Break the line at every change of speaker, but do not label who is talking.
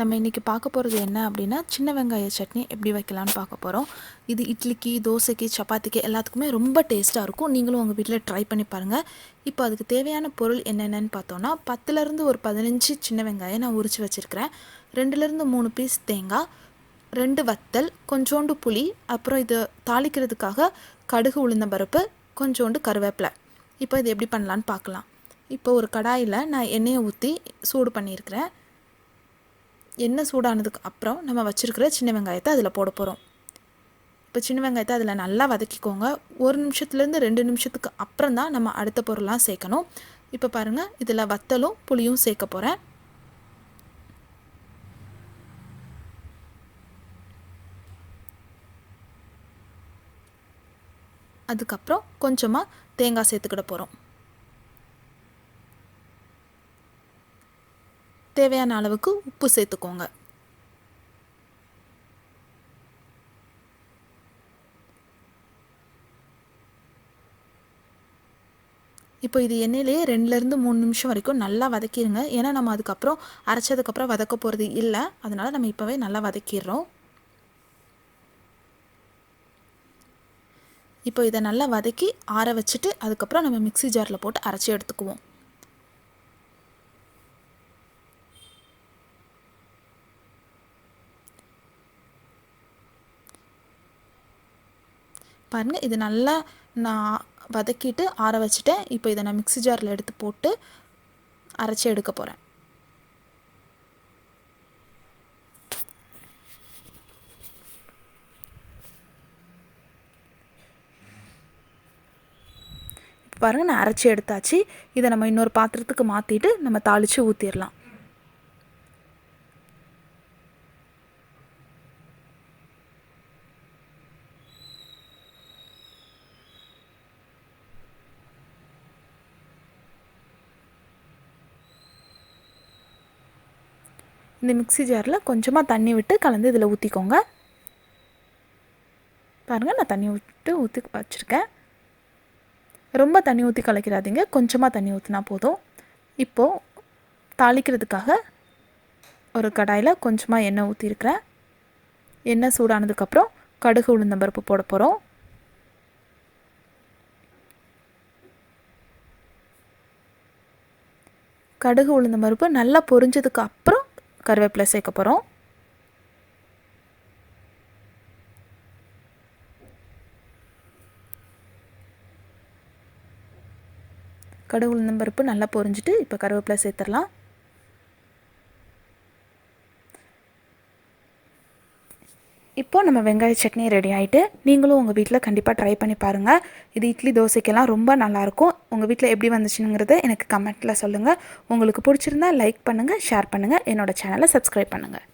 நம்ம இன்றைக்கி பார்க்க போகிறது என்ன அப்படின்னா சின்ன வெங்காய சட்னி எப்படி வைக்கலான்னு பார்க்க போகிறோம். இது இட்லிக்கு, தோசைக்கு, சப்பாத்திக்கு எல்லாத்துக்குமே ரொம்ப டேஸ்ட்டாக இருக்கும். நீங்களும் உங்கள் வீட்டில் ட்ரை பண்ணி பாருங்கள். இப்போ அதுக்கு தேவையான பொருள் என்னென்னு பார்த்தோன்னா 10லேருந்து ஒரு 15 சின்ன வெங்காயம் நான் உரித்து வச்சுருக்கிறேன். 2லேருந்து 3 பீஸ் தேங்காய், 2 வத்தல், கொஞ்சோண்டு புளி, அப்புறம் இது தாளிக்கிறதுக்காக கடுகு, உளுந்தம்பருப்பு, கொஞ்சோண்டு கருவேப்பிலை. இப்போ இது எப்படி பண்ணலான்னு பார்க்கலாம். இப்போ ஒரு கடாயில் நான் எண்ணெயை ஊற்றி சூடு பண்ணியிருக்கிறேன். எண்ணெய் சூடானதுக்கு அப்புறம் நம்ம வச்சுருக்கிற சின்ன வெங்காயத்தை அதில் போட போகிறோம். இப்போ சின்ன வெங்காயத்தை அதில் நல்லா வதக்கிக்கோங்க. 1 நிமிஷத்துலேருந்து 2 நிமிஷத்துக்கு அப்புறம் தான் நம்ம அடுத்த பொருளாக சேர்க்கணும். இப்போ பாருங்கள், இதில் வத்தலும் புளியும் சேர்க்க போகிறேன். அதுக்கப்புறம் கொஞ்சமாக தேங்காய் சேர்த்துக்கிட போகிறோம். தேவையான அளவுக்கு உப்பு சேர்த்துக்கோங்க. இப்போ இது எண்ணெயிலேயே 2லேருந்து 3 நிமிஷம் வரைக்கும் நல்லா வதக்கிடுங்க. ஏன்னா நம்ம அதுக்கப்புறம் அரைச்சதுக்கப்புறம் வதக்க போகிறது இல்லை, அதனால் நம்ம இப்போவே நல்லா வதக்கிடுறோம். இப்போ இதை நல்லா வதக்கி ஆற வச்சுட்டு அதுக்கப்புறம் நம்ம மிக்ஸி ஜாரில் போட்டு அரைச்சி எடுத்துக்குவோம். பாருங்கள், இது நல்லா நான் வதக்கிட்டு ஆற வச்சுட்டேன். இப்போ இதை நான் மிக்ஸி ஜாரில் எடுத்து போட்டு அரைச்சி எடுக்க போகிறேன். இப்போ பாருங்கள், நான் அரைச்சி எடுத்தாச்சு. இதை நம்ம இன்னொரு பாத்திரத்துக்கு மாற்றிட்டு நம்ம தாளித்து ஊற்றிடலாம். இந்த மிக்ஸி ஜாரில் கொஞ்சமாக தண்ணி விட்டு கலந்து இதில் ஊற்றிக்கோங்க. பாருங்கள், நான் தண்ணி ஊற்றி வச்சுருக்கேன். ரொம்ப தண்ணி ஊற்றி கலக்கிறாதீங்க, கொஞ்சமாக தண்ணி ஊற்றினா போதும். இப்போது தாளிக்கிறதுக்காக ஒரு கடாயில் கொஞ்சமாக எண்ணெய் ஊற்றிருக்கிறேன். எண்ணெய் சூடானதுக்கப்புறம் கடுகு, உளுந்தம்பருப்பு போட போகிறோம். கடுகு, உளுந்தம்பருப்பு நல்லா பொரிஞ்சதுக்கு அப்புறம் கருவேப்பிலை சேர்க்க போகிறோம். கடுகு, உளுந்தம்பருப்பு நல்லா பொரிஞ்சிட்டு இப்போ கருவேப்பிலை சேர்த்துடலாம். இப்போ நம்ம வெங்காய சட்னி ரெடி ஆகிட்டு, நீங்களும் உங்கள் வீட்டில் கண்டிப்பாக ட்ரை பண்ணி பாருங்கள். இது இட்லி, தோசைக்கெல்லாம் ரொம்ப நல்லாயிருக்கும். உங்கள் வீட்டில் எப்படி வந்துச்சுங்கிறத எனக்கு கமெண்ட்டில் சொல்லுங்கள். உங்களுக்கு பிடிச்சிருந்தா லைக் பண்ணுங்கள், ஷேர் பண்ணுங்கள், என்னோடய சேனலை சப்ஸ்கிரைப் பண்ணுங்கள்.